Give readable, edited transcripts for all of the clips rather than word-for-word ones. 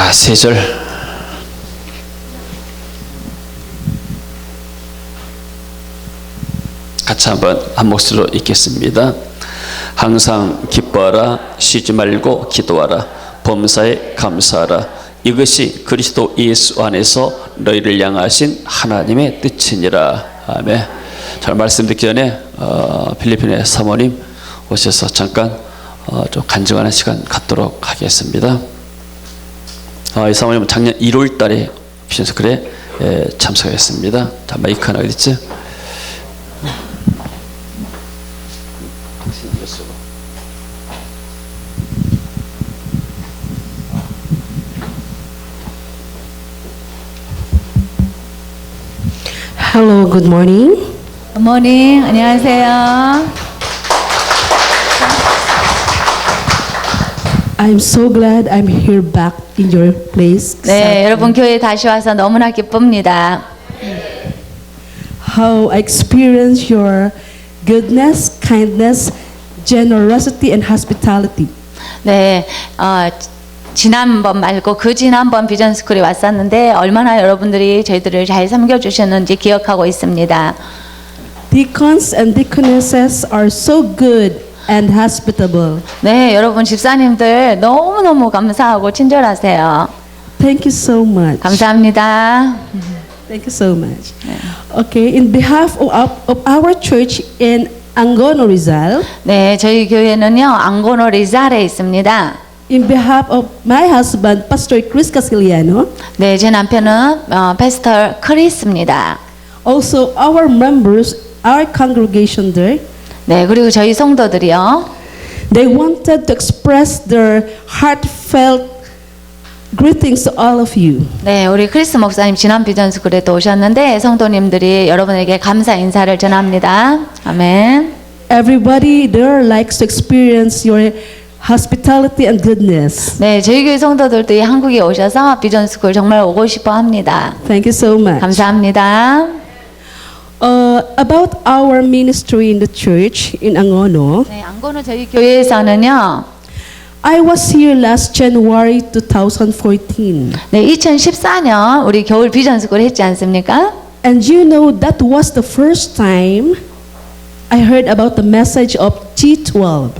자, 3절. 같이 한번 한 목소리로 읽겠습니다. 항상 기뻐하라, 쉬지 말고 기도하라, 범사에 감사하라. 이것이 그리스도 예수 안에서 너희를 향하신 하나님의 뜻이니라. 아멘. 잘 말씀 듣기 전에 필리핀의 사모님 오셔서 잠깐 좀 간증하는 시간 갖도록 하겠습니다. 이 사모님은 작년 1월 달에 비전스쿨에 참석했습니다. 자, 마이크 하나 어딨지? Hello, good morning. 굿모닝, 안녕하세요. I'm so glad I'm here back in your place. 네, 여러분 교회에 다시 와서 너무나 기쁩니다. How I experience your goodness, kindness, generosity, and hospitality. 네, 지난번 말고 그 지난번 비전스쿨에 왔었는데 얼마나 여러분들이 저희들을 잘 섬겨주셨는지 기억하고 있습니다. Deacons and deaconesses are so good and hospitable. 네, 여러분 집사님들 너무너무 감사하고 친절하세요. Thank you so much. 감사합니다. Thank you so much. Okay, in behalf of our church in Angono, Rizal, 네, 저희 교회는요 앙고노 리잘에 있습니다. in behalf of my husband, Pastor Chris Casiliano, 네, 제 남편은 패스터 크리스입니다. also our members, our congregation there, 네, 그리고 저희 성도들이요. they wanted to express their heartfelt greetings to all of you. 네, 우리 크리스 목사님 지난 비전스쿨에도 오셨는데 성도님들이 여러분에게 감사 인사를 전합니다. 아멘. Everybody there likes to experience your hospitality and goodness. 네, 저희 교회 성도들도 이 한국에 오셔서 비전스쿨 정말 오고 싶어 합니다. Thank you so much. 감사합니다. About our ministry in the church in Angono, 네, 앙고노 저희 교회에서는요. I was here last January 2014. 네, 2014년 우리 겨울 비전스쿨 했지 않습니까? And you know that was the first time I heard about the message of G12.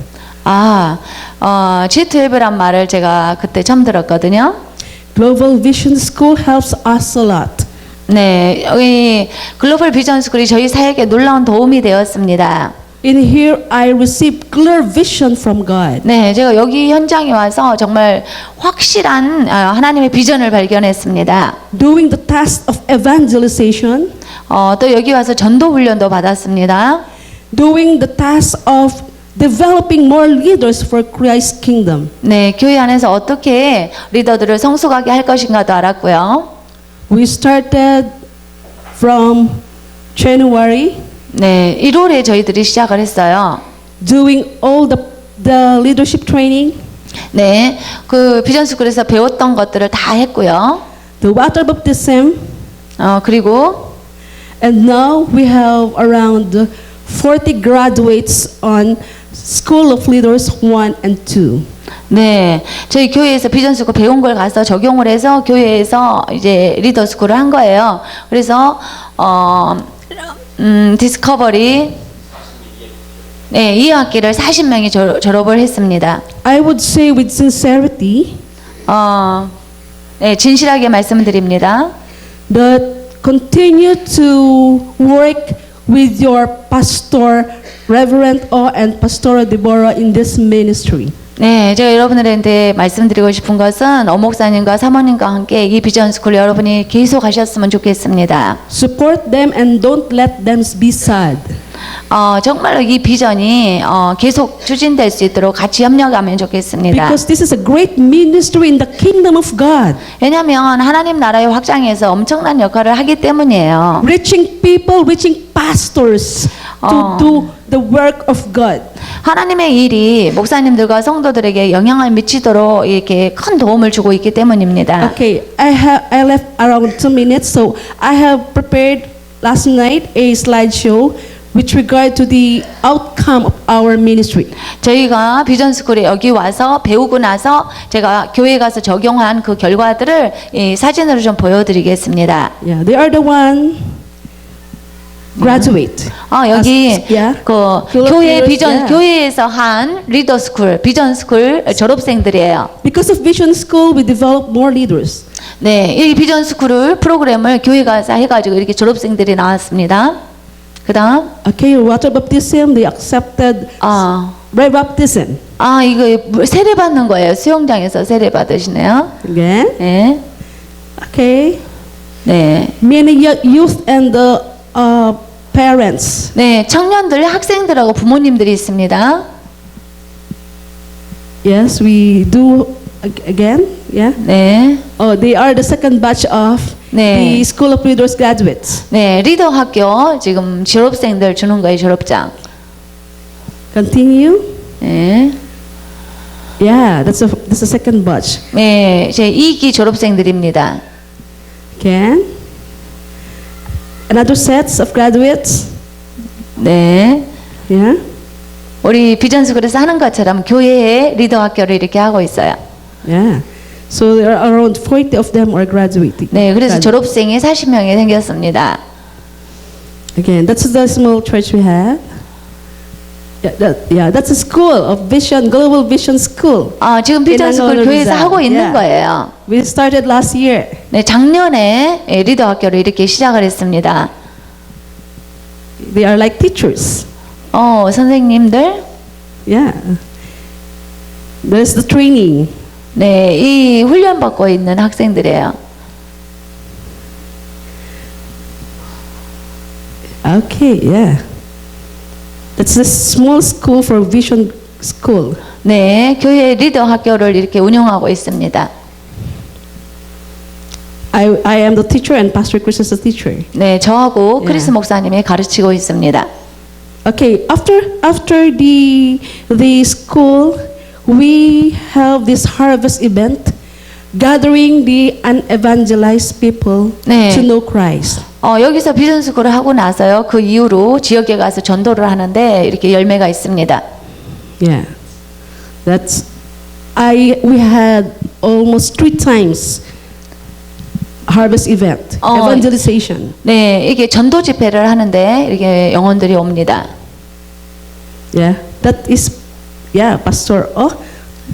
G12란 말을 제가 그때 처음 들었거든요. Global Vision School helps us a lot. 네, 여기 글로벌 비전스쿨이 저희 사역에 놀라운 도움이 되었습니다. In here, I received clear vision from God. 네, 제가 여기 현장에 와서 정말 확실한 하나님의 비전을 발견했습니다. Doing the task of evangelization, 또 여기 와서 전도 훈련도 받았습니다. doing the task of developing more leaders for Christ's kingdom. 네, 교회 안에서 어떻게 리더들을 성숙하게 할 것인가도 알았고요. We started from January, 네, 1월에 저희들이 시작을 했어요. doing all the leadership training, 네, 그 비전스쿨에서 배웠던 것들을 다 했고요. the water baptism, 그리고 and now we have around 40 graduates on School of Leaders 1 and 2. 네, 저희 교회에서 비전스쿨 배운 걸 가서 적용을 해서 교회에서 이제 리더스쿨을 한 거예요. 그래서 디스커버리 네, 2학기를 40명이 졸업을 했습니다. I would say with sincerity 네, 진실하게 말씀드립니다. that continue to work with your pastor, Reverend O and Pastora Deborah in this ministry. 네, 제가 여러분들한테 말씀드리고 싶은 것은 어목사님과 사모님과 함께 이 비전스쿨 여러분이 계속 하셨으면 좋겠습니다. Support them and don't let them be sad. 정말로 이 비전이 계속 추진될 수 있도록 같이 협력하면 좋겠습니다. Because this is a great ministry in the kingdom of God. 왜냐하면 하나님 나라의 확장에서 엄청난 역할을 하기 때문이에요. Reaching people, reaching pastors to do the work of God. 하나님의 일이 목사님들과 성도들에게 영향을 미치도록 이렇게 큰 도움을 주고 있기 때문입니다. Okay, I left around 2 minutes, so I have prepared last night a slideshow with regard to the outcome of our ministry. 저희가 비전스쿨에 여기 와서 배우고 나서 제가 교회에 가서 적용한 그 결과들을 이 사진으로 좀 보여드리겠습니다. Yeah, they are the one graduate. 여기 yeah. 그 Philippines, 교회 비전 yeah. 교회에서 한 리더스쿨 비전스쿨 졸업생들이에요. Because of Vision School, we develop more leaders. 네, 이 비전스쿨 프로그램을 교회 가서 해가지고 이렇게 졸업생들이 나왔습니다. 그다음 Okay, water baptism, they accepted red baptism. 이거 세례 받는 거예요. 수영장에서 세례 받으시네요. Again. 네, Okay. 네, Many youth and the parents. 네, 청년들, 학생들하고 부모님들이 있습니다. Yes, we do again. Yeah. 네, They are the second batch of 네. the School of Leaders graduates. 네, 리더 학교 지금 졸업생들 주는 거예요, 졸업장. Continue. 네, Yeah, that's the second batch. 네, 제 2기 졸업생들입니다. Again. Another sets of graduates. 네, Yeah. 우리 비전스쿨에서 하는 것처럼 교회에 리더 학교를 이렇게 하고 있어요. Yeah. So there are around 40 of them are graduating. 네, 그래서 Gradu- 졸업생이 40명이 생겼습니다. Again, that's the small church we have. That's a school of vision, global vision school. 지금 비전스쿨 In 교회에서 Angola, 하고 있는 yeah. 거예요. We started last year. 네, 작년에 리더 학교를 이렇게 시작을 했습니다. They are like teachers. 선생님들, Yeah. There's the training. 네, 이 훈련 받고 있는 학생들이에요. Okay, yeah. That's a small school for vision school. 네, 교회 리더 학교를 이렇게 운영하고 있습니다. I am the teacher and Pastor Chris is the teacher. 네, 저하고 Yeah. 크리스 목사님이 가르치고 있습니다. Okay, after the school, we have this harvest event, gathering the unevangelized people 네. to know Christ. 여기서 비전스쿨을 하고 나서요. 그 이후로 지역에 가서 전도를 하는데 이렇게 열매가 있습니다. Yeah, we had almost 3 times harvest event, evangelization. 네, 이게 전도 집회를 하는데 이렇게 영혼들이 옵니다. Yeah, that is, yeah, Pastor.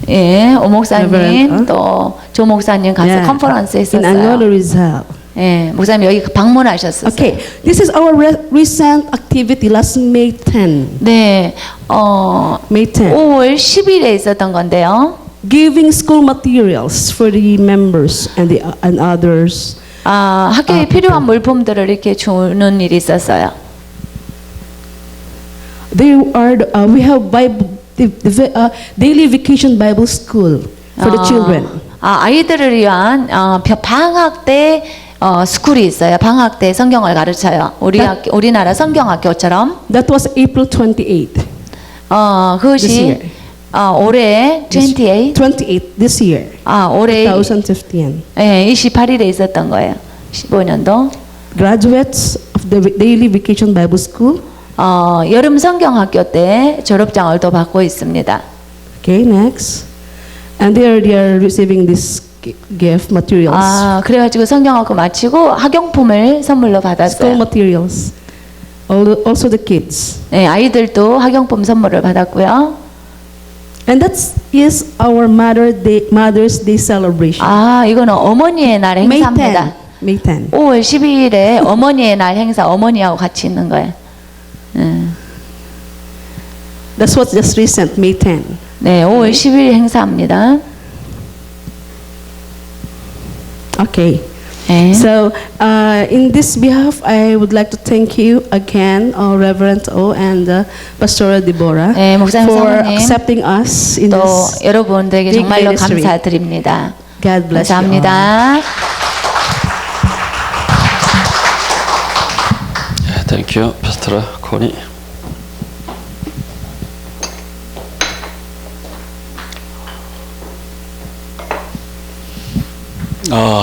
예, 오 목사님 Reverend, 또 조 목사님 가서 yeah, 컨퍼런스 in Angola, 했었어요. Rizal. 예, 목사님 여기 방문하셨었어요. Okay, this is our recent activity last May 10. 네, May 10. 5월 10일에 있었던 건데요. Giving school materials for the members and others. 학교에 필요한 물품들을 이렇게 주는 일이 있었어요. We have daily vacation Bible school for the children. 아이들을 위한 방학 때 스쿨이 있어요. 방학 때 성경을 가르쳐요. 우리나라 성경학교처럼. That was April 28. 그것이 This year. 올해 28. This year. 올해 2015. 28일에 있었던 거예요. 15년도. Graduates of the daily vacation Bible school. 여름 성경학교 때 졸업장을 또 받고 있습니다. Okay, next. And they are receiving this gift materials. 그래가지고 성경학교 마치고 학용품을 선물로 School 받았어요. materials. Also the kids. 네, 아이들도 학용품 선물을 받았고요. And that is our Mother's Day celebration. 이거는 어머니의 날 May 10. 행사입니다. May 10. 5월 12일에 어머니의 날 행사, 어머니하고 같이 있는 거예요. That's what's just recent, May 10. 네, 5월 10일 행사입니다. Okay. 네. So, in this behalf, I would like to thank you again, Reverend O and Pastora Deborah, 네, 목사님, for 사모님, accepting us in 또 this. 여러분들에게 big 정말로 ministry. 감사드립니다. God bless you all. 감사합니다. Thank you, Pastor Connie.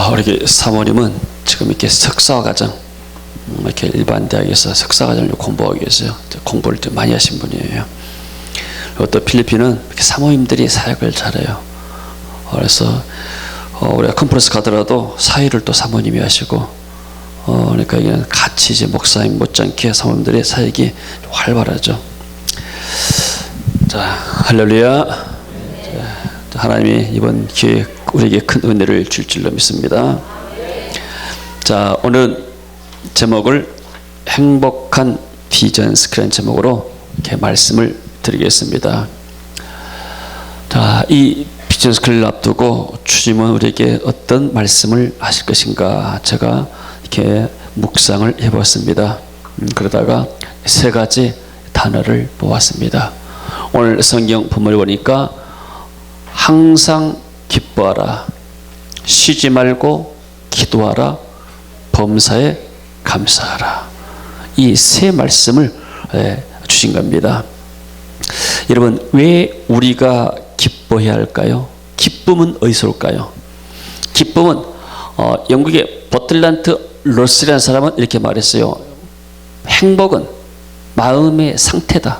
우리 사모님은 지금 이렇게 석사 과정 이렇게 일반 대학에서 석사과정을 공부하고 계세요. 공부를 좀 많이 하신 분이에요. 그리고 또 필리핀은 이렇게 사모님들이 사역을 잘해요. 그래서 우리가 컨퍼런스 가더라도 사회를 또 사모님이 하시고, 그러니까 이게 같이 이제 목사님 못지않게 사모님들의 사역이 활발하죠. 자, 할렐루야. 자, 하나님이 이번 기회에 우리에게 큰 은혜를 줄 줄로 믿습니다. 자, 오늘은 제목을 행복한 비전스, 그런 제목으로 이렇게 말씀을 드리겠습니다. 자, 이 비전스 클을 앞두고 주님은 우리에게 어떤 말씀을 하실 것인가, 제가 이렇게 묵상을 해봤습니다. 그러다가 세 가지 단어를 보았습니다. 오늘 성경 본문을 보니까 항상 기뻐하라, 쉬지 말고 기도하라, 범사에 감사하라. 이 세 말씀을 주신 겁니다. 여러분, 왜 우리가 기뻐해야 할까요? 기쁨은 어디서 올까요? 기쁨은 영국의 버틀란트 러스라는 사람은 이렇게 말했어요. 행복은 마음의 상태다.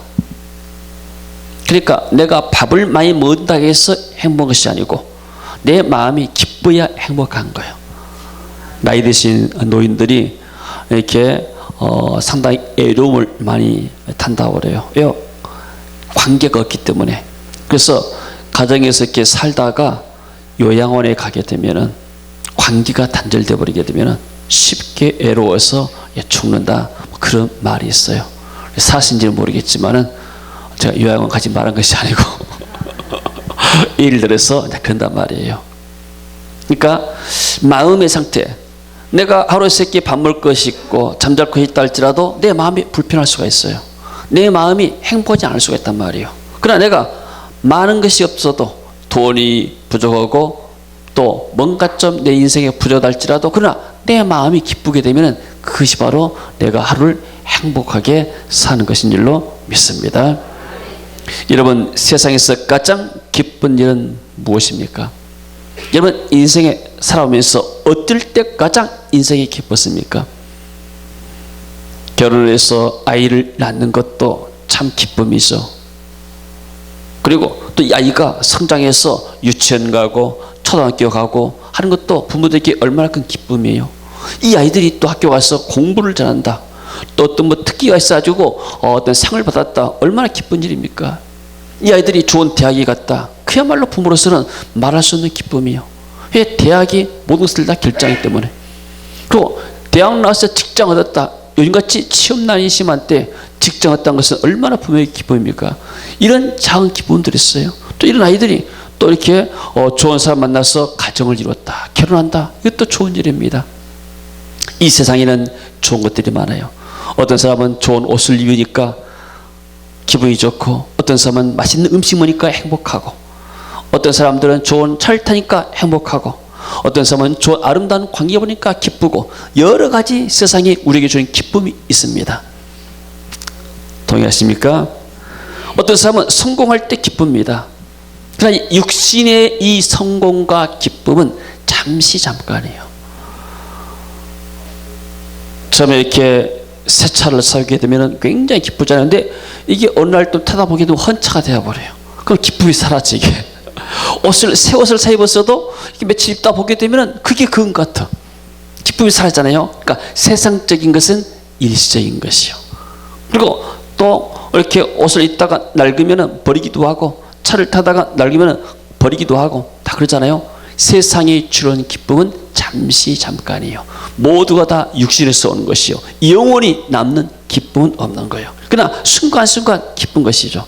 그러니까 내가 밥을 많이 먹는다고 해서 행복한 것이 아니고 내 마음이 기뻐야 행복한 거예요. 나이 드신 노인들이 이렇게 상당히 애로움을 많이 탄다고 그래요. 왜요? 관계가 없기 때문에. 그래서 가정에서 이렇게 살다가 요양원에 가게 되면은, 관계가 단절돼 버리게 되면은 쉽게 애로워서 죽는다, 그런 말이 있어요. 사실인지는 모르겠지만은 제가 요양원 가지 말한 것이 아니고 예를 들어서 그런단 말이에요. 그러니까 마음의 상태, 내가 하루에 세 끼 밥 먹을 것이 있고 잠잘 것이 있다 할지라도 내 마음이 불편할 수가 있어요. 내 마음이 행복하지 않을 수가 있단 말이에요. 그러나 내가 많은 것이 없어도, 돈이 부족하고 또 뭔가 좀 내 인생에 부족하다 할지라도, 그러나 내 마음이 기쁘게 되면 그것이 바로 내가 하루를 행복하게 사는 것인 줄로 믿습니다. 여러분, 세상에서 가장 기쁜 일은 무엇입니까? 여러분, 인생에 살아오면서 어떨 때 가장 인생이 기뻤습니까? 결혼을 해서 아이를 낳는 것도 참 기쁨이죠. 그리고 또 이 아이가 성장해서 유치원 가고 초등학교 가고 하는 것도 부모들에게 얼마나 큰 기쁨이에요. 이 아이들이 또 학교 가서 공부를 잘한다, 또 어떤 뭐 특기가 있어가지고 어떤 상을 받았다, 얼마나 기쁜 일입니까? 이 아이들이 좋은 대학에 갔다, 그야말로 부모로서는 말할 수 없는 기쁨이에요. 왜? 대학이 모든 것을 다 결정하기 때문에. 그리고 대학 나와서 직장 얻었다, 요즘같이 취업난이 심한 때 직장 얻었다는 것은 얼마나 부모의 기쁨입니까? 이런 작은 기쁨들이 있어요. 또 이런 아이들이 또 이렇게 좋은 사람 만나서 가정을 이뤘다, 결혼한다, 이것도 좋은 일입니다. 이 세상에는 좋은 것들이 많아요. 어떤 사람은 좋은 옷을 입으니까 기분이 좋고, 어떤 사람은 맛있는 음식 먹으니까 행복하고, 어떤 사람들은 좋은 차를 타니까 행복하고, 어떤 사람은 좋은 아름다운 광기 보니까 기쁘고, 여러 가지 세상에 우리에게 주는 기쁨이 있습니다. 동의하십니까? 어떤 사람은 성공할 때 기쁩니다. 그러나 육신의 이 성공과 기쁨은 잠시 잠깐이에요. 처음에 이렇게 새 차를 사게 되면 굉장히 기쁘잖아요. 근데 이게 어느 날 또 타다 보게 되면 헌차가 되어버려요. 그럼 기쁨이 사라지게. 새 옷을 사 입었어도 며칠 입다 보게 되면 그게 그건 같아. 기쁨이 사라지잖아요. 그러니까 세상적인 것은 일시적인 것이요. 그리고 또 이렇게 옷을 입다가 낡으면 버리기도 하고, 차를 타다가 낡으면 버리기도 하고, 다 그러잖아요. 세상이 주는 기쁨은 잠시 잠깐이에요. 모두가 다 육신에서 오는 것이요, 영원히 남는 기쁨은 없는 거예요. 그러나 순간순간 기쁜 것이죠.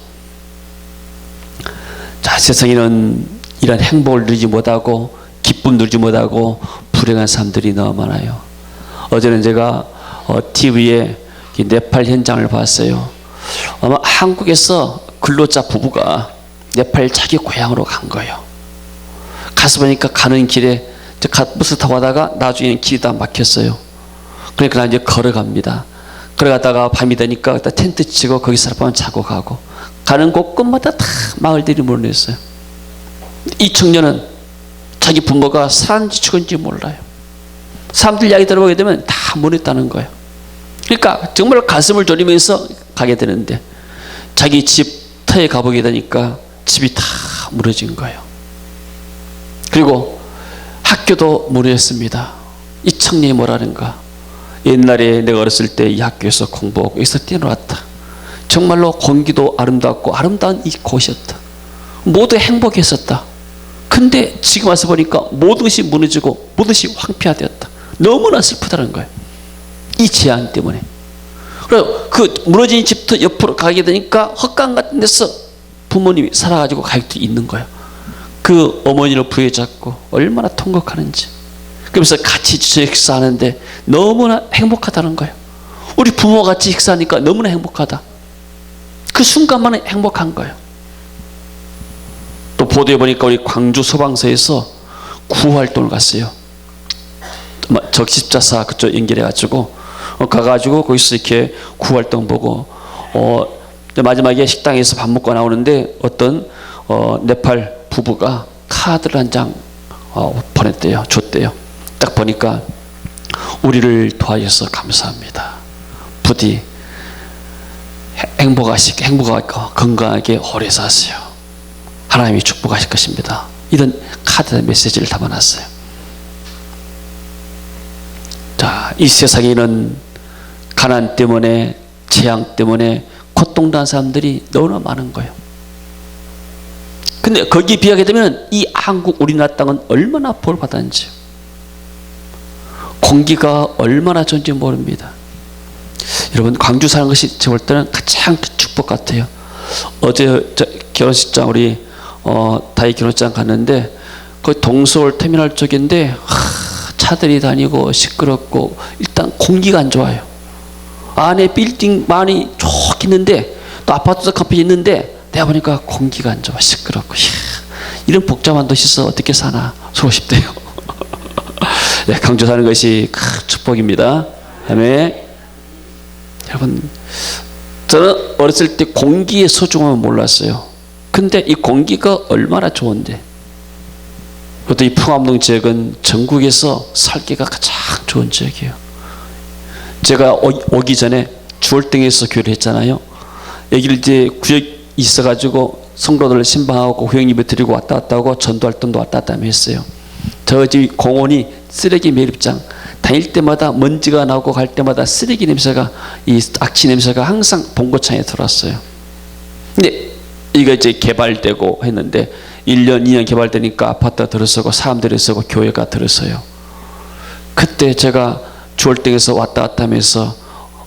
자, 세상에는 이런 행복을 누리지 못하고 기쁨 누리지 못하고 불행한 사람들이 너무 많아요. 어제는 제가 TV에 네팔 현장을 봤어요. 아마 한국에서 근로자 부부가 네팔 자기 고향으로 간 거예요. 가서 보니까 가는 길에 버스 타고 가다가 나중에는 길이 다 막혔어요. 그러니까 이제 걸어갑니다. 걸어가다가 밤이 되니까 텐트 치고 거기서 하룻밤 자고 가고, 가는 곳곳마다 다 마을들이 몰려있어요. 이 청년은 자기 부모가 살았는지 죽은지 몰라요. 사람들 이야기 들어보게 되면 다 몰렸다는 거예요. 그러니까 정말 가슴을 졸이면서 가게 되는데 자기 집 터에 가보게 되니까 집이 다 무너진 거예요. 그리고 학교도 무너졌습니다. 이 청년이 뭐라는가? 옛날에 내가 어렸을 때 이 학교에서 공부하고 여기서 뛰어놀았다. 정말로 공기도 아름답고 아름다운 이 곳이었다. 모두 행복했었다. 근데 지금 와서 보니까 모든 것이 무너지고 모든 것이 황폐화되었다. 너무나 슬프다는 거예요. 이 재앙 때문에. 그래서 그 무너진 집도 옆으로 가게 되니까 헛강 같은 데서 부모님이 살아가지고 가족도 있는 거예요. 그 어머니를 부여잡고 얼마나 통곡하는지. 그러면서 같이 식사하는데 너무나 행복하다는 거예요. 우리 부모가 같이 식사하니까 너무나 행복하다. 그 순간만은 행복한 거예요. 또 보도에 보니까 우리 광주 소방서에서 구호활동을 갔어요. 적십자사 그쪽 연결해가지고 가가지고 거기서 이렇게 구호활동 보고 마지막에 식당에서 밥 먹고 나오는데 어떤 네팔 부부가 카드를 한 장 보냈대요. 줬대요. 딱 보니까 우리를 도와주셔서 감사합니다. 부디 행복하고 건강하게 오래 사세요. 하나님이 축복하실 것입니다. 이런 카드 메시지를 담아놨어요. 자, 이 세상에는 가난 때문에 재앙 때문에 고통당한 사람들이 너무나 많은 거예요. 근데 거기에 비하게 되면 이 한국 우리나라 땅은 얼마나 볼 받았는지, 공기가 얼마나 좋은지 모릅니다. 여러분, 광주 사는 것이 제가 볼 때는 가장 큰 축복 같아요. 어제 결혼식장 우리 다이 결혼식장 갔는데 거기 동서울 터미널 쪽인데 차들이 다니고 시끄럽고 일단 공기가 안 좋아요. 안에 빌딩 많이 좋겠는데 또 아파트도 컴플이 있는데 내가 보니까 공기가 안 좋아. 시끄럽고 이런 복잡한 도시에서 어떻게 사나 서고 싶대요. 네, 광주 사는 것이 큰 축복입니다. 그다음에 여러분, 저는 어렸을 때 공기의 소중함을 몰랐어요. 근데 이 공기가 얼마나 좋은데, 그것도 이 풍암동 지역은 전국에서 살기가 가장 좋은 지역이에요. 제가 오기 전에 주월등에서 교회를 했잖아요. 여기를 이제 구역 있어가지고 성도들을 신방하고 후영 예배 드리고 왔다 갔다 하고 전도활동도 왔다 갔다 했어요. 저 집 공원이 쓰레기 매립장, 다닐 때마다 먼지가 나고 갈 때마다 쓰레기 냄새가, 이 악취 냄새가 항상 본고창에 들어왔어요. 근데 이거 이제 개발되고 했는데 1년, 2년 개발되니까 아파트가 들어서고 사람들이 서고 교회가 들어서요. 그때 제가 주월등에서 왔다 갔다 하면서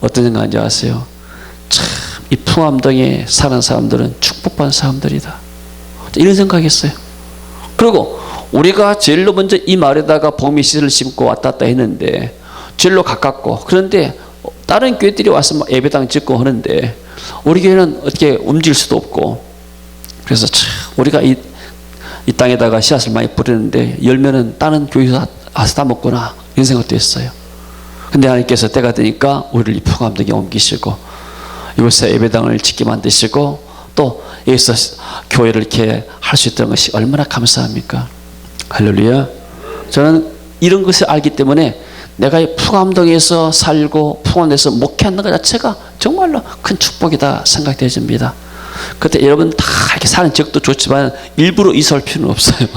어떤 생각인지 아세요? 참, 이 풍암동에 사는 사람들은 축복받은 사람들이다. 이런 생각했어요. 그리고 우리가 제일로 먼저 이 마을에다가 복미씨를 심고 왔다 갔다 했는데 제일로 가깝고, 그런데 다른 교회들이 와서 막 예배당 짓고 하는데 우리 교회는 어떻게 움직일 수도 없고, 그래서 참 우리가 이 땅에다가 씨앗을 많이 뿌리는데 열매는 다른 교회에서 와서 다 먹구나, 이런 생각도 했어요. 근데 하나님께서 때가 되니까 우리를 이 풍암동에 옮기시고 이곳에 예배당을 짓게 만드시고 또 여기서 교회를 이렇게 할 수 있다는 것이 얼마나 감사합니까? 할렐루야. 저는 이런 것을 알기 때문에 내가 이 풍암동에서 살고 풍암동에서 목회하는 것 자체가 정말로 큰 축복이다 생각되어집니다. 그때 여러분 다 이렇게 사는 지역도 좋지만 일부러 이사 올 필요는 없어요.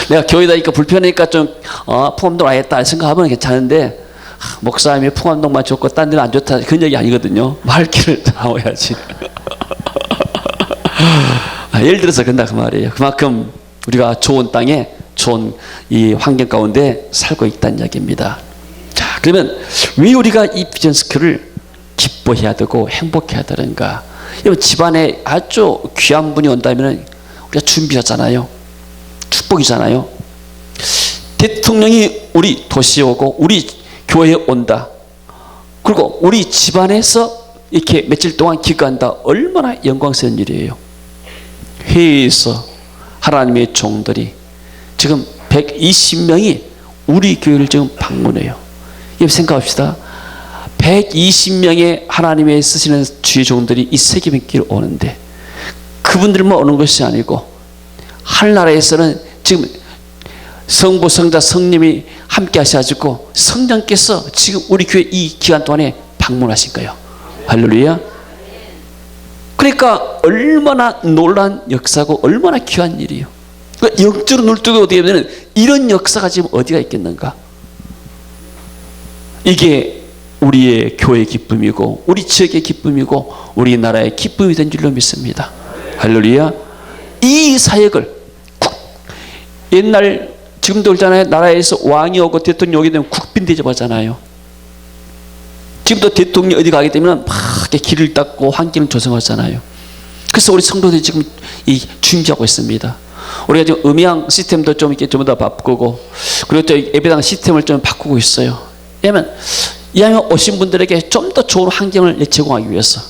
내가 교회 다니까 불편하니까 좀 풍암동 와야겠다 생각하면 괜찮은데, 목사님이 풍암동만 좋고 딴 데는 안 좋다 그런 얘기 아니거든요. 말귀를 나와야지. 예를 들어서 그런다 그 말이에요. 그만큼 우리가 좋은 땅에 좋은 이 환경 가운데 살고 있다는 이야기입니다. 자, 그러면 왜 우리가 이 비전 스쿨을 기뻐해야 되고 행복해야 되는가? 여러분, 집안에 아주 귀한 분이 온다면 우리가 준비하잖아요. 축복이잖아요. 대통령이 우리 도시에 오고 우리 교회에 온다. 그리고 우리 집안에서 이렇게 며칠 동안 기거한다. 얼마나 영광스러운 일이에요. 회의에서 하나님의 종들이 지금 120명이 우리 교회를 지금 방문해요. 여러분 생각합시다. 120명의 하나님의 쓰시는 주의 종들이 이 세계민길을 오는데 그분들만 오는 것이 아니고 하늘나라에서는 지금 성부, 성자, 성님이 함께 하셔가지고 성령께서 지금 우리 교회 이 기간 동안에 방문하신 거예요. 할렐루야. 그러니까 얼마나 놀라운 역사고 얼마나 귀한 일이에요. 그러니까 영적으로 눈을 뜨고 어떻게 보면 이런 역사가 지금 어디가 있겠는가. 이게 우리의 교회의 기쁨이고 우리 지역의 기쁨이고 우리나라의 기쁨이 된 줄로 믿습니다. 할렐루야. 이 사역을 옛날 지금도 그렇잖아요. 나라에서 왕이 오고 대통령이 오게 되면 국빈 대접하잖아요. 지금도 대통령이 어디 가게 되면 막 이렇게 길을 닦고 환경을 조성하잖아요. 그래서 우리 성도들이 지금 준비하고 있습니다. 우리가 지금 음향 시스템도 좀 이렇게 좀 더 바꾸고 그리고 또 예배당 시스템을 좀 바꾸고 있어요. 왜냐하면 이왕 오신 분들에게 좀 더 좋은 환경을 제공하기 위해서.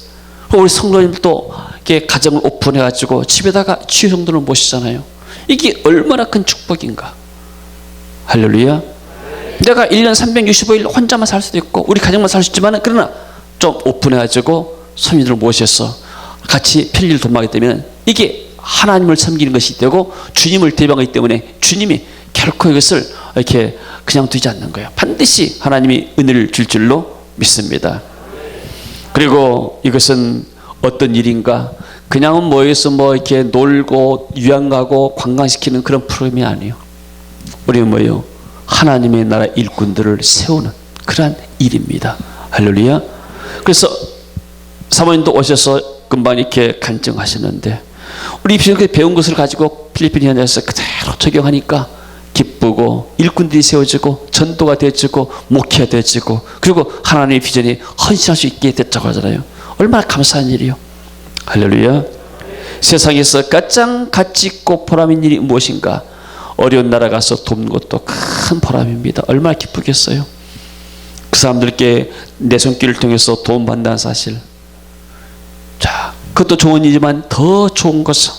우리 성도님도 이렇게 가정을 오픈해가지고 집에다가 치유 성도를 모시잖아요. 이게 얼마나 큰 축복인가. 할렐루야. 내가 1년 365일 혼자만 살 수도 있고 우리 가정만 살 수 있지만 그러나 좀 오픈해가지고 손님들을 모셔서 같이 편리를 도모하게 되면 이게 하나님을 섬기는 것이 되고 주님을 대변하기 때문에 주님이 결코 이것을 이렇게 그냥 두지 않는 거예요. 반드시 하나님이 은혜를 줄 줄로 믿습니다. 그리고 이것은 어떤 일인가? 그냥은 모여서 이렇게 놀고 유학 가고 관광시키는 그런 프로그램이 아니에요. 우리는 뭐예요? 하나님의 나라 일꾼들을 세우는 그러한 일입니다. 할렐루야. 그래서 사모님도 오셔서 금방 이렇게 간증하시는데 우리 이렇게 배운 것을 가지고 필리핀 현장에서 그대로 적용하니까 기쁘고 일꾼들이 세워지고 전도가 되어지고 목회가 되어지고 그리고 하나님의 비전이 헌신할 수 있게 됐다고 하잖아요. 얼마나 감사한 일이요. 할렐루야. 세상에서 가장 가치 있고 보람인 일이 무엇인가? 어려운 나라 가서 돕는 것도 큰 보람입니다. 얼마나 기쁘겠어요. 그 사람들께 내 손길을 통해서 도움받는다는 사실. 자, 그것도 좋은 일이지만 더 좋은 것은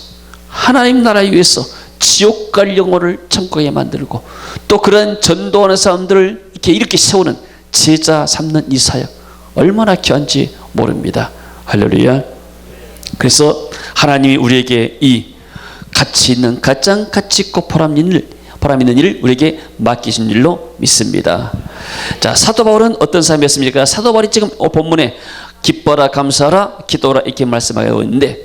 하나님 나라 위해서 지옥 갈 영혼을 천국에 만들고 또 그런 전도하는 사람들을 이렇게 세우는 제자 삼는 이 사역 얼마나 귀한지 모릅니다. 할렐루야. 그래서 하나님이 우리에게 이 가치 있는 가장 가치 있고 보람 있는 일을 우리에게 맡기신 일로 믿습니다. 자, 사도 바울은 어떤 사람이었습니까? 사도 바울이 지금 본문에 기뻐라, 감사하라, 기도하라 이렇게 말씀하고 있는데,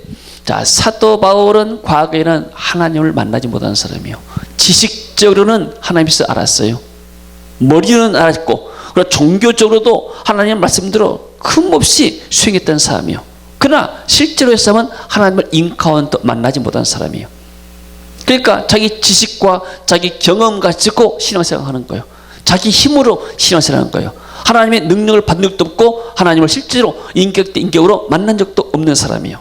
자, 사도 바울은 과거에는 하나님을 만나지 못한 사람이요. 지식적으로는 하나님께서 알았어요. 머리는 알았고, 그리고 종교적으로도 하나님의 말씀대로 흠없이 수행했던 사람이요. 그러나 실제로 했으면 하나님을 인카운터 만나지 못한 사람이에요. 그러니까 자기 지식과 자기 경험 가지고 신앙생활하는 거예요. 자기 힘으로 신앙생활하는 거예요. 하나님의 능력을 받는 적도 없고 하나님을 실제로 인격 대 인격으로 만난 적도 없는 사람이에요.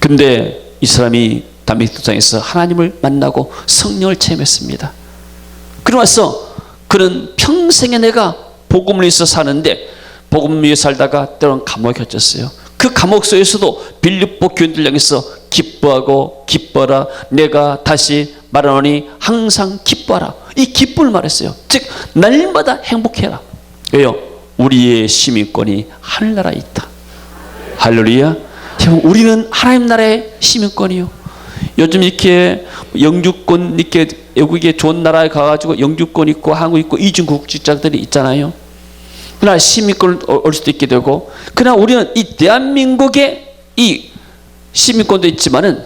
근데 이 사람이 담메섹도상에서 하나님을 만나고 성령을 체험했습니다. 그러면서 그는 평생에 내가 복음을 위해서 사는데 복음을 위해 살다가 때로는 감옥에 갇혔어요. 그 감옥 속에서도 빌립보 교인들 향해서 기뻐하고 기뻐라 내가 다시 말하노니 항상 기뻐하라 이 기쁨을 말했어요. 즉 날마다 행복해라. 왜요? 우리의 시민권이 하늘나라에 있다. 할렐루야. 우리는 하나님 나라의 시민권이요. 요즘 이렇게 영주권 이렇게 외국에 좋은 나라에 가가지고 영주권 있고 한국 있고 이중 국적자들이 있잖아요. 그러나 시민권을 얻을 수도 있게 되고, 그러나 우리는 이 대한민국의 이 시민권도 있지만은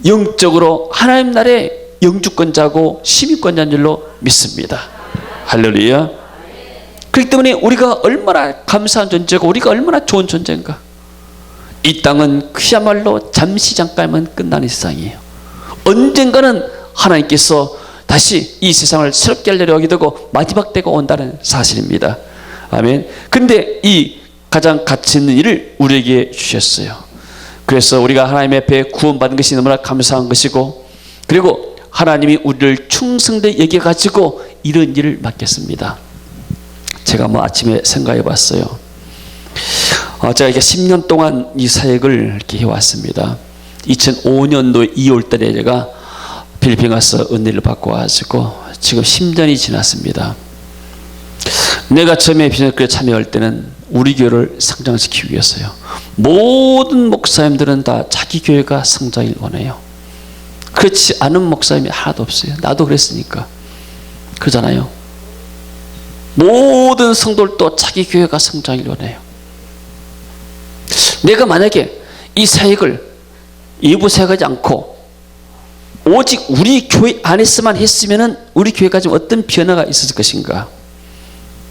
영적으로 하나님 나라의 영주권자고 시민권자인 줄로 믿습니다. 할렐루야. 그렇기 때문에 우리가 얼마나 감사한 존재고 우리가 얼마나 좋은 존재인가. 이 땅은 그야말로 잠시 잠깐만 끝나는 세상이에요. 언젠가는 하나님께서 다시 이 세상을 새롭게 하려고 하게 되고 마지막 때가 온다는 사실입니다. 아멘. 근데 이 가장 가치 있는 일을 우리에게 주셨어요. 그래서 우리가 하나님 앞에 구원받은 것이 너무나 감사한 것이고, 그리고 하나님이 우리를 충성되게 여겨가지고 이런 일을 맡겼습니다. 제가 아침에 생각해 봤어요. 제가 이렇게 10년 동안 이 사역을 이렇게 해왔습니다. 2005년도 2월 달에 제가 필리핀 가서 은혜를 받고 와가지고 지금 10년이 지났습니다. 내가 처음에 비전교회 참여할 때는 우리 교회를 성장시키기 위해서요. 모든 목사님들은 다 자기 교회가 성장을 원해요. 그렇지 않은 목사님이 하나도 없어요. 나도 그랬으니까. 그러잖아요. 모든 성도들도 자기 교회가 성장을 원해요. 내가 만약에 이 사역을 일부 사역하지 않고 오직 우리 교회 안에서만 했으면 우리 교회가 좀 어떤 변화가 있었을 것인가.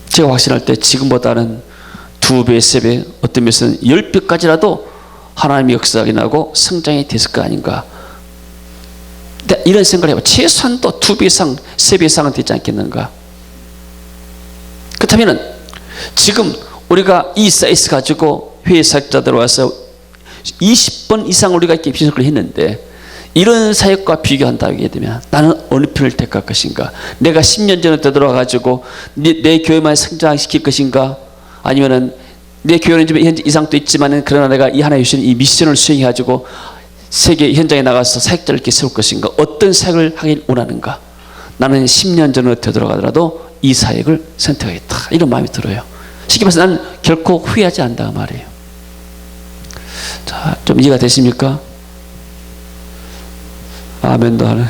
제가 확신할 때 지금보다는 2배, 3배, 어떤 면에서는 10배까지라도 하나님의 역사가 나고 성장이 됐을 거 아닌가. 이런 생각을 해요. 최소한 또 2배 이상, 3배 이상은 되지 않겠는가. 그렇다면 지금 우리가 이 사이즈 가지고 회의 사역자들 와서 20번 이상 우리가 이렇게 비전을 했는데 이런 사역과 비교한다고 되면 나는 어느 편을 택할 것인가? 내가 10년 전에 되돌아가지고 내 교회만 성장시킬 것인가? 아니면은 내 교회는 좀 현재 이상도 있지만은 그러나 내가 이 하나님 주신 이 미션을 수행해가지고 세계 현장에 나가서 사역자를 이렇게 세울 것인가? 어떤 사역을 하길 원하는가? 나는 10년 전으로 되돌아가더라도 이 사역을 선택하겠다. 이런 마음이 들어요. 쉽게 말해서 나는 결코 후회하지 않는다 말이에요. 자, 좀 이해가 되십니까? 아멘도 하네.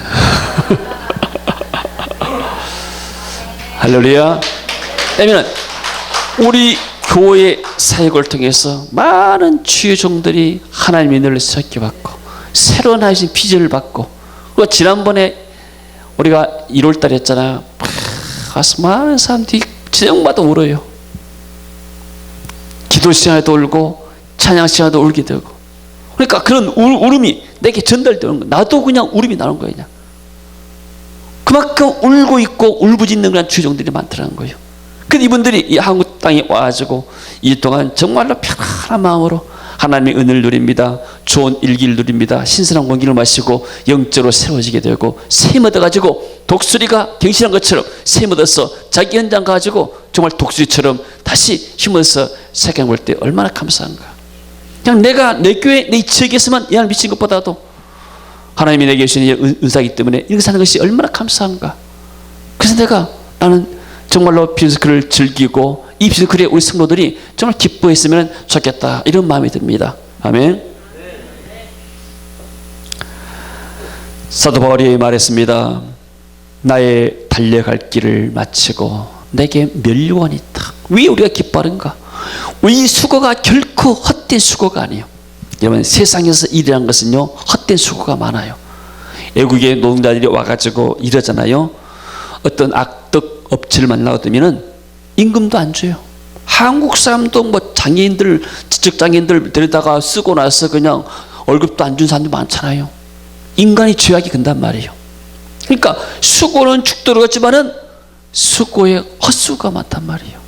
할렐루야. 왜냐면 우리 교회 사역을 통해서 많은 주의 종들이 하나님의 은혜를 섞여받고 새로운 하신 비전을 받고, 그리고 지난번에 우리가 1월달에 했잖아요. 가서 많은 사람들이 저녁마다 울어요. 기도 시간에도 울고 찬양 시간에도 울게 되고. 그러니까 그런 울음이 내게 전달되는 거야. 나도 그냥 울음이 나는 거야. 그냥. 그만큼 울고 있고 울부짖는 그런 주종들이 많더라는 거예요. 근데 이분들이 이 한국 땅에 와가지고 이 동안 정말로 편안한 마음으로 하나님의 은혜를 누립니다. 좋은 일기를 누립니다. 신선한 공기를 마시고 영적으로 새로워지게 되고 샘 얻어가지고 독수리가 갱신한 것처럼 샘 얻어서 자기 현장 가지고 정말 독수리처럼 다시 힘을 얻어서 세상 볼 때 얼마나 감사한가. 그냥 내가 내 교회 내 지역에서만 영향을 미친 것보다도 하나님이 내게 주신 은사이기 때문에 이렇게 사는 것이 얼마나 감사한가. 그래서 나는 정말로 비즈크를 즐기고 이 비즈크에 우리 성도들이 정말 기뻐했으면 좋겠다, 이런 마음이 듭니다. 아멘. 사도 바울이 말했습니다. 나의 달려갈 길을 마치고 내게 면류관이 있다. 왜 우리가 기뻐하는가? 이 수고가 결코 헛된 수고가 아니에요. 여러분, 세상에서 일이라는 것은요, 헛된 수고가 많아요. 외국의 노동자들이 와가지고 이러잖아요. 어떤 악덕 업체를 만나거든요. 임금도 안 줘요. 한국 사람도 뭐 장애인들, 지적장애인들 데려다가 쓰고 나서 그냥 월급도 안 준 사람도 많잖아요. 인간이 죄악이 근단 말이에요. 그러니까 수고는 죽도록 했지만은 수고에 헛수고가 많단 말이에요.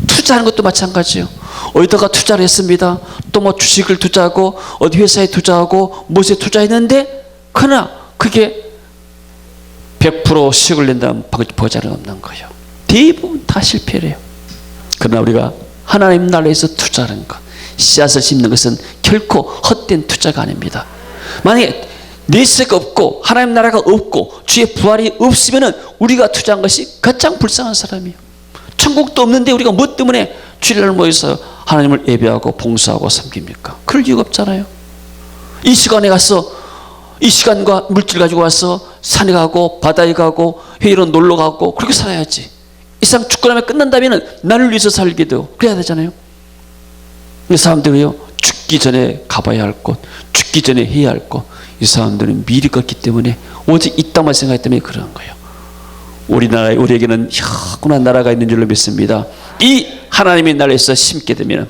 투자하는 것도 마찬가지예요. 어디다가 투자를 했습니다. 또 뭐 주식을 투자하고 어디 회사에 투자하고 무엇에 투자했는데 그러나 그게 100% 수익을 낸다면 보장은 없는 거예요. 대부분 다 실패를 해요. 그러나 우리가 하나님 나라에서 투자하는 것, 씨앗을 심는 것은 결코 헛된 투자가 아닙니다. 만약에 내세가 없고 하나님 나라가 없고 주의 부활이 없으면 우리가 투자한 것이 가장 불쌍한 사람이에요. 천국도 없는데 우리가 뭐 때문에 주일날 모여서 하나님을 예배하고 봉사하고 섬깁니까? 그럴 이유가 없잖아요. 이 시간에 가서 이 시간과 물질 가지고 와서 산에 가고 바다에 가고 회의로 놀러 가고 그렇게 살아야지. 이상 죽고 나면 끝난다면 나를 위해서 살게 되고 그래야 되잖아요. 이 사람들이요, 죽기 전에 가봐야 할 곳, 죽기 전에 해야 할 곳, 이 사람들은 미리 걷기 때문에 오직 이 땅만 생각하기 때문에 그런 거예요. 우리나라에, 우리에게는 영원한 나라가 있는 줄로 믿습니다. 이 하나님의 나라에서 심게 되면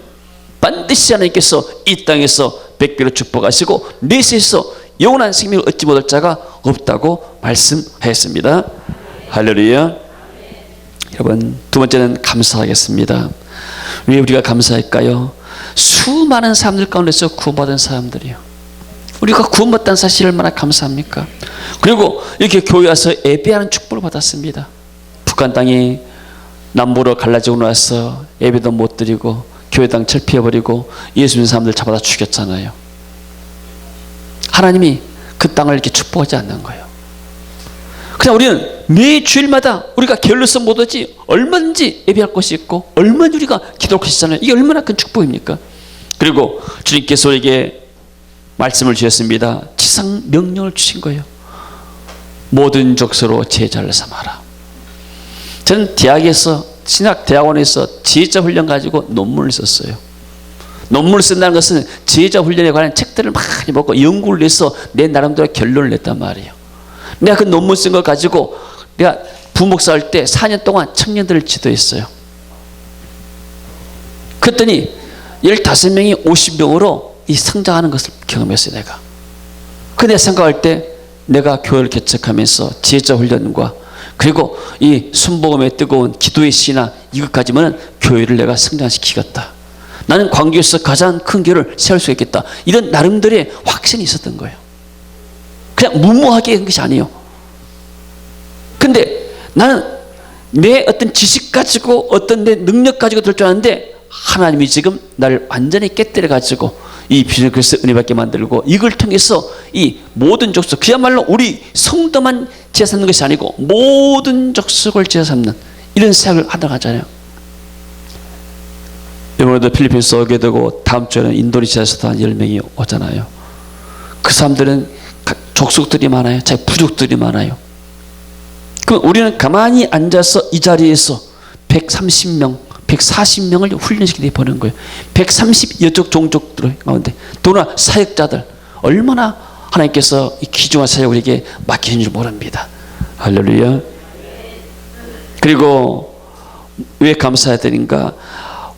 반드시 하나님께서 이 땅에서 100배로 축복하시고 내세에서 영원한 생명을 얻지 못할 자가 없다고 말씀하였습니다. 할렐루야. 여러분, 두 번째는 감사하겠습니다. 왜 우리가 감사할까요? 수많은 사람들 가운데서 구원받은 사람들이요. 우리가 구원받다는 사실을 얼마나 감사합니까? 그리고 이렇게 교회 와서 예배하는 축복을 받았습니다. 북한 땅이 남부로 갈라지고 나서 예배도 못 드리고 교회당 철폐해버리고 예수 믿는 사람들 잡아다 죽였잖아요. 하나님이 그 땅을 이렇게 축복하지 않는 거예요. 그냥 우리는 매 주일마다 우리가 게을러서 못 오지 얼마든지 예배할 곳이 있고 얼마든지 우리가 기도할 곳이 있잖아요. 이게 얼마나 큰 축복입니까? 그리고 주님께서 우리에게 말씀을 주셨습니다. 지상 명령을 주신 거예요. 모든 족속으로 제자를 삼아라. 저는 대학에서 신학대학원에서 지혜자 훈련 가지고 논문을 썼어요. 논문을 쓴다는 것은 지혜자 훈련에 관한 책들을 많이 보고 연구를 해서 내 나름대로 결론을 냈단 말이에요. 내가 그 논문 쓴 걸 가지고 내가 부목사 할 때 4년 동안 청년들을 지도했어요. 그랬더니 15명이 50명으로 이 성장하는 것을 경험했어요. 내가. 근데 생각할 때 내가 교회를 개척하면서 지혜자 훈련과 그리고 이 순복음의 뜨거운 기도의 신앙 이것까지만 교회를 내가 성장시키겠다. 나는 광주에서 가장 큰 교회를 세울 수 있겠다. 이런 나름대로의 확신이 있었던 거예요. 그냥 무모하게 한 것이 아니에요. 근데 나는 내 어떤 지식 가지고 어떤 내 능력 가지고 될 줄 알았는데 하나님이 지금 나를 완전히 깨뜨려 가지고 이 비전을 그래서 은혜받게 만들고 이걸 통해서 이 모든 족속 그야말로 우리 성도만 제사 삼는 것이 아니고 모든 족속을 제사 삼는 이런 사역을 하다가 하잖아요. 이번에도 필리핀에서 오게 되고 다음 주에는 인도네시아에서도 한 10명이 오잖아요. 그 사람들은 족속들이 많아요. 자기 부족들이 많아요. 그럼 우리는 가만히 앉아서 이 자리에서 130명 140명을 훈련시키게 보는 거예요. 130여 쪽 종족들 가운데 또나 사역자들 얼마나 하나님께서 이 귀중한 사역을 우리에게 맡기신 줄 모릅니다. 할렐루야. 그리고 왜 감사해야 되는가?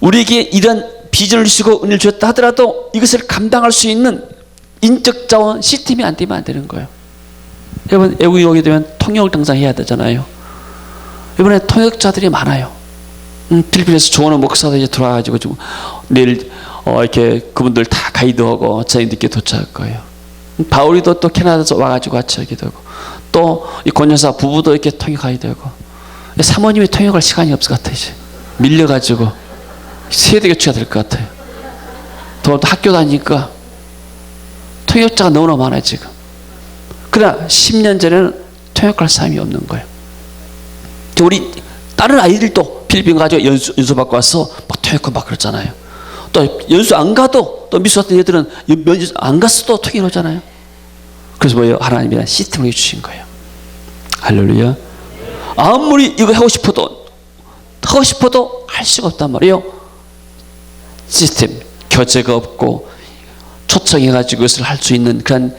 우리에게 이런 비전을 주시고 은혜를 주셨다 하더라도 이것을 감당할 수 있는 인적 자원 시스템이 안 되면 안 되는 거예요. 여러분 외국에 오게 되면 통역을 항상 해야 되잖아요. 이번에 통역자들이 많아요. 필리핀에서 좋아하는 목사들 이제 들어와가지고 지금 내일 이렇게 그분들 다 가이드하고 저희 늦게 도착할 거예요. 바울이도 또 캐나다에서 와가지고 같이 하게 되고 또 이 권여사 부부도 이렇게 통역하게 되고 사모님이 통역할 시간이 없을 것 같아요. 이제 밀려가지고 세대 교체가 될 것 같아요. 또 학교 다니니까 통역자가 너무나 많아요 지금. 그러나 10년 전에는 통역할 사람이 없는 거예요. 우리 다른 아이들도 필리핀 가지고 연수 받고 와서 막 통역하고 막 그러잖아요. 또 연수 안 가도 또 미수 같은 애들은 연수 안 갔어도 통역을 하잖아요. 그래서 뭐예요? 하나님이 시스템을 주신 거예요. 할렐루야. 아무리 이거 하고 싶어도 할 수가 없단 말이에요. 시스템, 교재가 없고 초청해가지고 이것을 할 수 있는 그런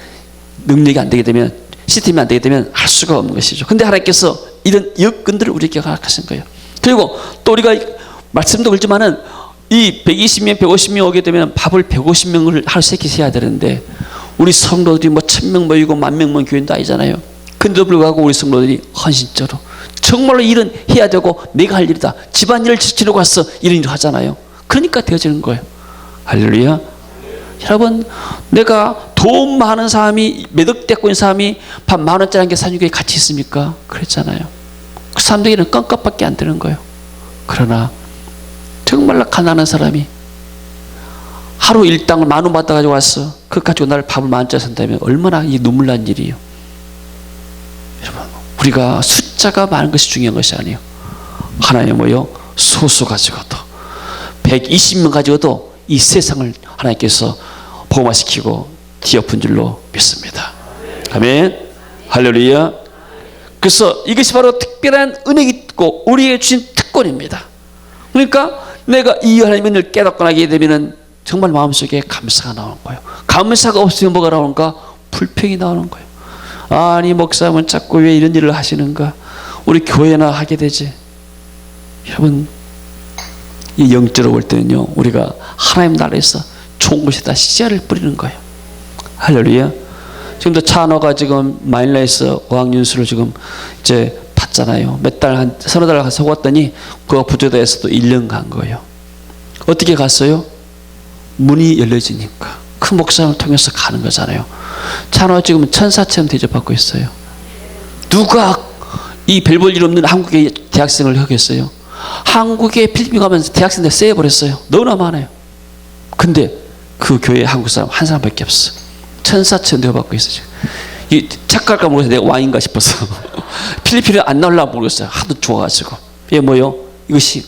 능력이 안 되게 되면 시스템이 안 되게 되면 할 수가 없는 것이죠. 근데 하나님께서 이런 여건들을 우리에게 허락하신 거예요. 그리고 또 우리가 말씀도 그렇지만은 이 120명, 150명 오게 되면 밥을 150명을 하루 세 끼씩 해야 되는데 우리 성도들이 뭐 1000명 모이고 10,000명 모인 교회도 아니잖아요. 근데도 불구하고 우리 성도들이 헌신적으로 정말로 일은 해야 되고 내가 할 일이다. 집안일을 지르고 와서 이런 일을 하잖아요. 그러니까 되어지는 거예요. 할렐루야. 여러분 내가 돈 많은 사람이 매덕 떼고 있는 사람이 밥 10,000원짜리 한 개 사주는 게 가치 있습니까? 그랬잖아요. 그 사람들에게는 껌값밖에 안 되는 거예요. 그러나 정말로 가난한 사람이 하루 일당을 10,000원 받아가지고 왔어. 그거 가지고 나를 밥을 10,000원짜리 산다면 얼마나 이 눈물 난 일이에요. 여러분 우리가 숫자가 많은 것이 중요한 것이 아니에요. 하나님 뭐요? 소수 가지고도 120명 가지고도 이 세상을 하나님께서 복음화시키고 뒤엎은 줄로 믿습니다. 아멘. 할렐루야. 그래서 이것이 바로 특별한 은혜가 있고 우리에게 주신 특권입니다. 그러니까 내가 이 하나님의 은혜를 깨닫고 나게 되면 정말 마음속에 감사가 나오는 거예요. 감사가 없으면 뭐가 나오는가? 불평이 나오는 거예요. 아니 목사님은 자꾸 왜 이런 일을 하시는가? 우리 교회나 하게 되지. 여러분 이 영적으로 볼 때는요 우리가 하나님 나라에서 좋은 곳에다 씨앗을 뿌리는 거예요. 할렐루야. 지금도 찬호가 지금 마닐라에서 어학연수를 지금 이제 봤잖아요. 몇 달, 한 서너 달 가서 왔더니 그거 부조대에서도 1년 간 거예요. 어떻게 갔어요? 문이 열려지니까 큰 목사님을 통해서 가는 거잖아요. 찬호가 지금 천사처럼 대접받고 있어요. 누가 이 별 볼 일 없는 한국의 대학생을 하겠어요? 한국에 필리핀 가면서 대학생들 세어버렸어요. 너무나 많아요. 근데 그 교회에 한국 사람 한 사람밖에 없어. 천사처럼 대접받고 있어요. 이 착각할까 모르겠어요. 내가 왕인가 싶어서. 필리핀에 안 나오려고 모르겠어요. 하도 좋아가지고. 이게 뭐요? 이것이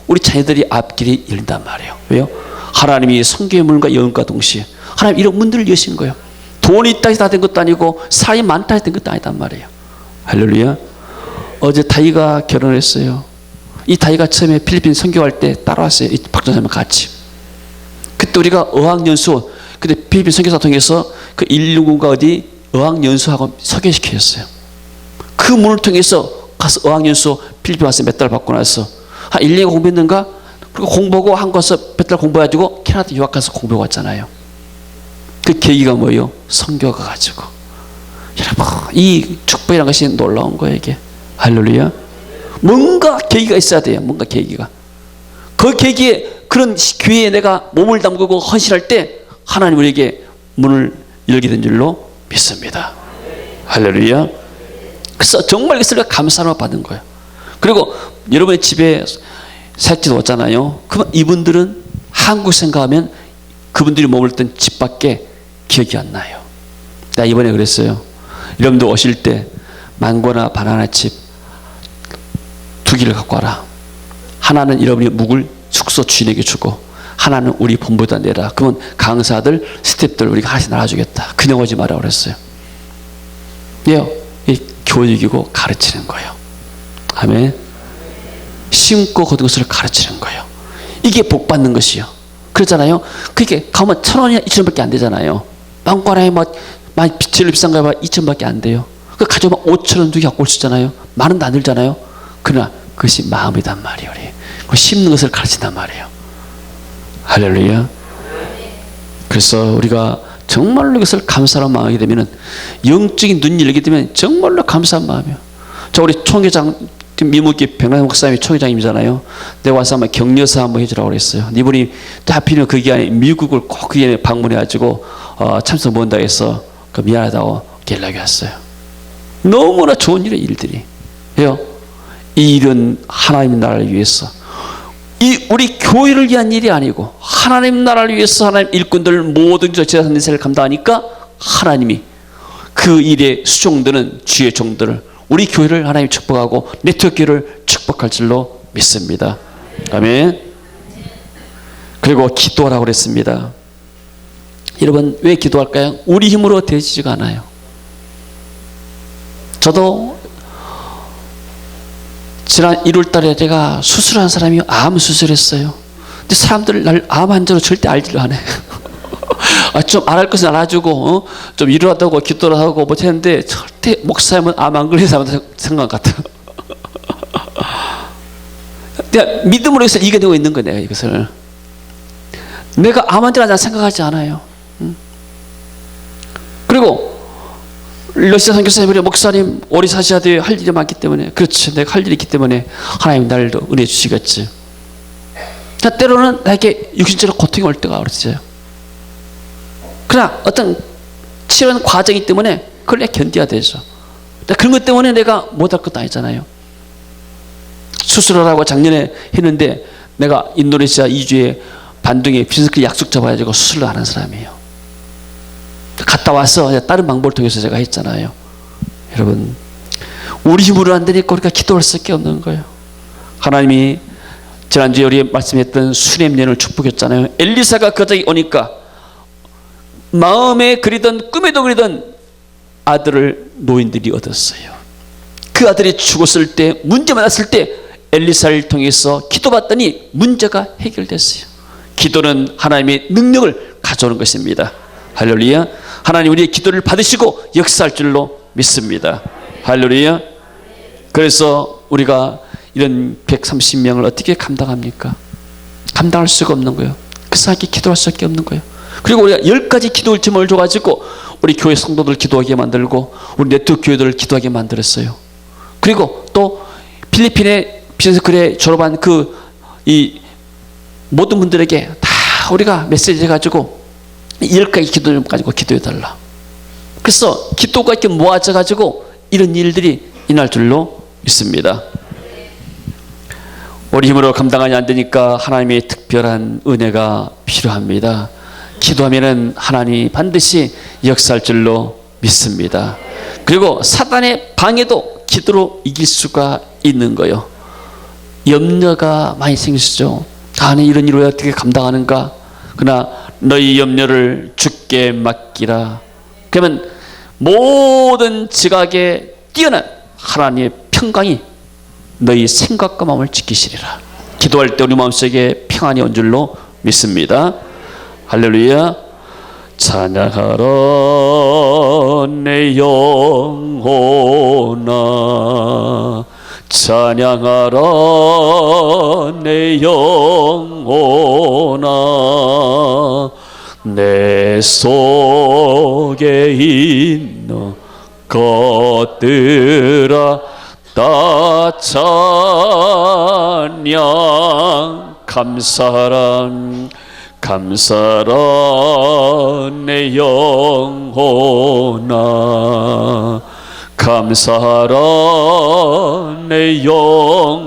우리 자녀들이 앞길이 열린단 말이에요. 왜요? 하나님이 성교의 문과 영과 동시에 하나님 이런 문들을 여신 거예요. 돈이 있다 해서 다 된 것도 아니고 사람이 많다 해서 된 것도 아니단 말이에요. 할렐루야. 어제 다이가 결혼했어요. 이 다이가 처음에 필리핀 선교할 때 따라왔어요. 이 박전사님 같이. 그때 우리가 어학연수, 그때 필리핀 선교사 통해서 그 119가 어디 어학연수하고 소개시켰어요. 그 문을 통해서 가서 어학연수 필리핀 와서 몇 달 받고 나서 한 1, 2년 공부했는가? 그리고 공부하고 한국에서 몇 달 공부해가지고 캐나다 유학 가서 공부해 왔잖아요. 그 계기가 뭐예요? 선교가 가지고. 여러분, 이 축복이라는 것이 놀라운 거예요, 이게. 할렐루야. 뭔가 계기가 있어야 돼요. 뭔가 계기가. 그 계기에 그런 교회에 내가 몸을 담그고 헌신할 때 하나님 우리에게 문을 열게 된 줄로 믿습니다. 할렐루야. 그래서 정말 이것을 감사로 받은 거예요. 그리고 여러분의 집에 살지도 왔잖아요. 그러면 이분들은 한국 생각하면 그분들이 머물던 집밖에 기억이 안 나요. 나 이번에 그랬어요. 여러분들 오실 때 망고나 바나나 칩 2개를 갖고 와라. 하나는 여러분이 묵을 숙소 주인에게 주고 하나는 우리 본부에다 내라. 그러면 강사들, 스태프들 우리가 하나씩 나눠주겠다. 그냥 오지 마라 그랬어요. 예요. 이 교육이고 가르치는 거예요. 아멘. 심고 거둔 것을 가르치는 거예요. 이게 복 받는 것이요. 그렇잖아요. 그게 가면 1,000원이나 2,000원밖에 안 되잖아요. 망고 하나에 많이 제일 비싼 거에 2,000원밖에 안 돼요. 그 가져오면 5,000원 2개 갖고 올 수 있잖아요. 만 원도 안 들잖아요. 그러나 그것이 마음이단 말이에요. 우리. 그 심는 것을 가르친단 말이에요. 할렐루야. 그래서 우리가 정말로 이것을 감사로 마음하게 되면 영적인 눈이 열리게 되면 정말로 감사한 마음이에요. 자, 우리 총회장 미국의 백남 목사님이 총회장님이잖아요. 내가 와서 한번 격려사 한번 해주라고 그랬어요. 이분이 하필이면 그 기간에 미국을 꼭 그 기간에 방문해가지고 참석 못한다고 해서 미안하다고 연락이 왔어요. 너무나 좋은 일들이. 왜요? 이 일은 하나님 나라를 위해서, 이 우리 교회를 위한 일이 아니고 하나님 나라를 위해서 하나님 일꾼들 모든 제사장 인사를 감당하니까 하나님이 그 일에 수종드는 주의 종들을, 우리 교회를 하나님 축복하고 네트워크 교회를 축복할 줄로 믿습니다. 아멘. 그리고 기도하라고 그랬습니다. 여러분, 왜 기도할까요? 우리 힘으로 되지가 않아요. 저도 지난 1월 달에 제가 수술한 사람이 암 수술했어요. 근데 사람들 날 암 환자로 절대 알지를 않아요. 좀 알할 것은 알아주고, 좀 일하다고 기도를 하고 못했는데, 절대 목사님은 암 안 걸린 사람 생각 같아요. 내가 믿음으로 해서 이겨내고 있는 거예요, 내가 이것을. 내가 암 환자라 생각하지 않아요. 그리고, 러시아 선교사님이 목사님 오래 사셔야 돼요. 할 일이 많기 때문에. 그렇지. 내가 할 일이 있기 때문에 하나님 날도 은혜 주시겠지. 때로는 나에게 육신적으로 고통이 올 때가 있어요. 그러나 어떤 치료는 과정이기 때문에 그걸 내가 견뎌야 되죠. 그런 것 때문에 내가 못할 것도 아니잖아요. 수술하라고 작년에 했는데 내가 인도네시아 2주에 반둥에 비즈니스 약속 잡아가지고 수술을 하는 사람이에요. 갔다 와서 다른 방법을 통해서 제가 했잖아요. 여러분, 우리 힘으로 안 되니까 우리가 기도할 수밖에 없는 거예요. 하나님이 지난주에 우리 말씀했던 수냄년을 축복했잖아요. 엘리사가 거기 오니까 마음에 그리던 꿈에도 그리던 아들을 노인들이 얻었어요. 그 아들이 죽었을 때, 문제 많았을 때 엘리사를 통해서 기도받더니 문제가 해결됐어요. 기도는 하나님의 능력을 가져오는 것입니다. 할렐루야. 하나님 우리의 기도를 받으시고 역사할 줄로 믿습니다. 할렐루야. 그래서 우리가 이런 130명을 어떻게 감당합니까? 감당할 수가 없는 거예요. 그 사람께 기도할 수밖에 없는 거예요. 그리고 우리가 10가지 기도의 제목을 줘가지고 우리 교회 성도들 기도하게 만들고 우리 네트워크 교회들을 기도하게 만들었어요. 그리고 또 필리핀의 비즈니스쿨에 졸업한 이 모든 분들에게 다 우리가 메시지 해가지고 10가지 기도를 가지고 기도해달라. 그래서 기도가 이렇게 모아져가지고 이런 일들이 일어날 줄로 믿습니다. 우리 힘으로 감당하지 안 되니까 하나님의 특별한 은혜가 필요합니다. 기도하면은 하나님이 반드시 역사할 줄로 믿습니다. 그리고 사단의 방해도 기도로 이길 수가 있는 거예요. 염려가 많이 생기시죠. 나는 이런 일을 어떻게 감당하는가? 그러나 너희 염려를 주께 맡기라. 그러면 모든 지각에 뛰어난 하나님의 평강이 너희 생각과 마음을 지키시리라. 기도할 때 우리 마음속에 평안이 온 줄로 믿습니다. 할렐루야. 찬양하라 내 영혼아, 찬양하라 내 영혼아, 내 속에 있는 것들아 다 찬양. 감사하라 감사하라 내 영혼아, 감사하라 내 영혼아,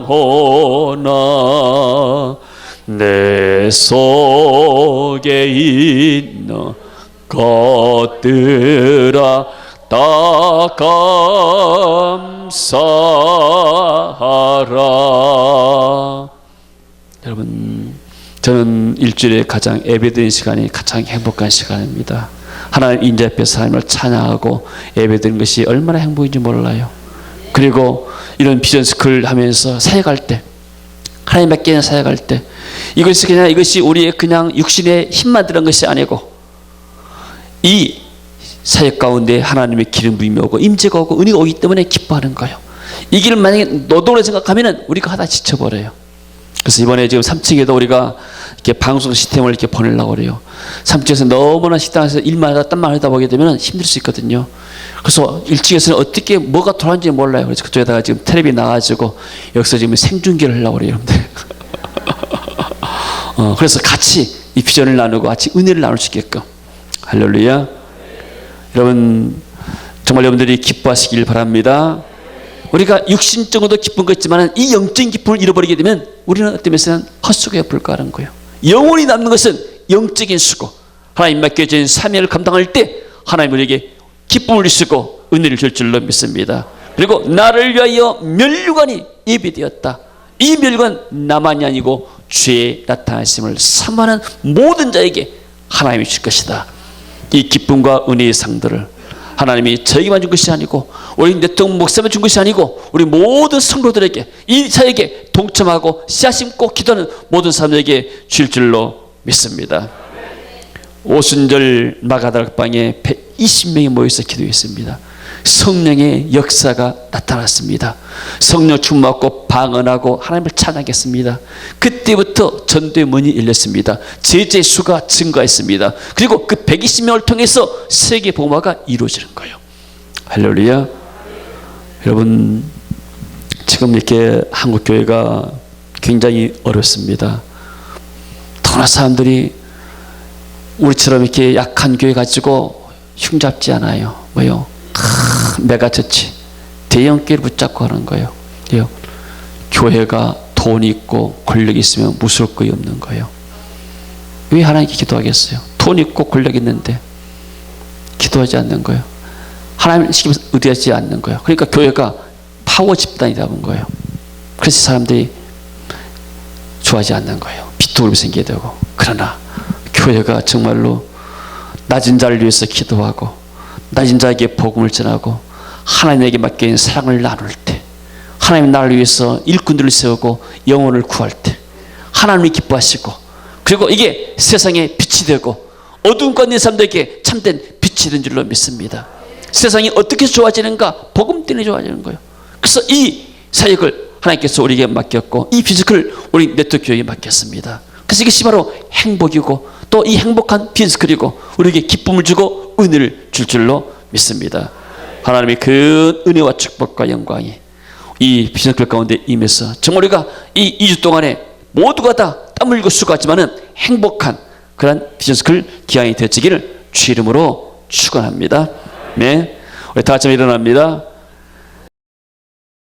내 속에 있는 것들아 다 감사하라. 여러분, 저는 일주일에 가장 예배드리는 시간이 가장 행복한 시간입니다. 하나님 인자 앞에서 하나님을 찬양하고 예배드리는 것이 얼마나 행복인지 몰라요. 그리고 이런 비전스쿨 하면서 사역할 때, 하나님 밖에 사역할 때, 이것이 우리의 그냥 육신의 힘만 들은 것이 아니고 이 사역 가운데 하나님의 기름 부임이 오고 임재가 오고 은혜가 오기 때문에 기뻐하는 거예요. 이 길을 만약에 노동을 생각하면 우리가 하다 지쳐버려요. 그래서 이번에 지금 3층에도 우리가 이렇게 방송 시스템을 이렇게 보내려고 그래요. 3층에서 너무나 식당에서 일만 하다 땀만 하다 보게 되면 힘들 수 있거든요. 그래서 1층에서는 어떻게 뭐가 돌아가는지 몰라요. 그래서 그쪽에다가 지금 텔레비 나와가지고 여기서 지금 생중계를 하려고 그래요, 여러분들. 그래서 같이 이 비전을 나누고 같이 은혜를 나눌 수 있게끔. 할렐루야. 여러분, 정말 여러분들이 기뻐하시길 바랍니다. 우리가 육신적으로도 기쁜 거 있지만 이 영적인 기쁨을 잃어버리게 되면 우리는 어떤 면에서는 헛수고에 불과한 거예요. 영원히 남는 것은 영적인 수고, 하나님 맡겨진 사명을 감당할 때 하나님 우리에게 기쁨을 주시고 은혜를 줄 줄로 믿습니다. 그리고 나를 위하여 면류관이 예비되었다. 이 면류관 나만이 아니고 주의 나타나심을 사모하는 모든 자에게 하나님이 줄 것이다. 이 기쁨과 은혜의 상들을 하나님이 저에게만 준 것이 아니고 우리 대통령 목사만 준 것이 아니고 우리 모든 성도들에게, 이 사역에 동참하고 씨앗 심고 기도하는 모든 사람들에게 줄 줄로 믿습니다. 오순절 마가다락방에 120명이 모여서 기도했습니다. 성령의 역사가 나타났습니다. 성령 충만하고 방언하고 하나님을 찬양했습니다. 그때부터 전도의 문이 열렸습니다. 제자의 수가 증가했습니다. 그리고 그 120명을 통해서 세계 복음화가 이루어지는 거예요. 할렐루야. 여러분, 지금 이렇게 한국 교회가 굉장히 어렵습니다. 더나 사람들이 우리처럼 이렇게 약한 교회 가지고 흉잡지 않아요. 뭐요? 메가처치, 대형 교회를 붙잡고 하는 거예요. 교회가 돈 있고 권력 있으면 무서울 거이 없는 거예요. 왜 하나님께 기도하겠어요? 돈 있고 권력 있는데 기도하지 않는 거예요. 하나님을 시키면서 의뢰하지 않는 거예요. 그러니까 교회가 파워 집단이다 본 거예요. 그래서 사람들이 좋아하지 않는 거예요. 비토그룹이 생기게 되고. 그러나 교회가 정말로 낮은 자를 위해서 기도하고 낮은 자에게 복음을 전하고 하나님에게 맡겨진 사랑을 나눌 때, 하나님 나를 위해서 일꾼들을 세우고 영혼을 구할 때 하나님이 기뻐하시고, 그리고 이게 세상에 빛이 되고 어두운 가운데 있는 사람들에게 참된 빛이 된 줄로 믿습니다. 세상이 어떻게 좋아지는가? 복음 때문에 좋아지는 거예요. 그래서 이 사역을 하나님께서 우리에게 맡겼고 이 비즈클을 우리 네트워크 교회에 맡겼습니다. 그래서 이것이 바로 행복이고 또 이 행복한 비즈클이고 우리에게 기쁨을 주고 은혜를 줄 줄로 믿습니다. 하나님의 그 은혜와 축복과 영광이 이 비즈클 가운데 임해서 정말 우리가 이 2주 동안에 모두가 다 땀 흘리고 수고하지만은 행복한 그런 비즈클 기한이 되어지기를 주 이름으로 축원합니다. 네, 우리 다 같이 일어납니다.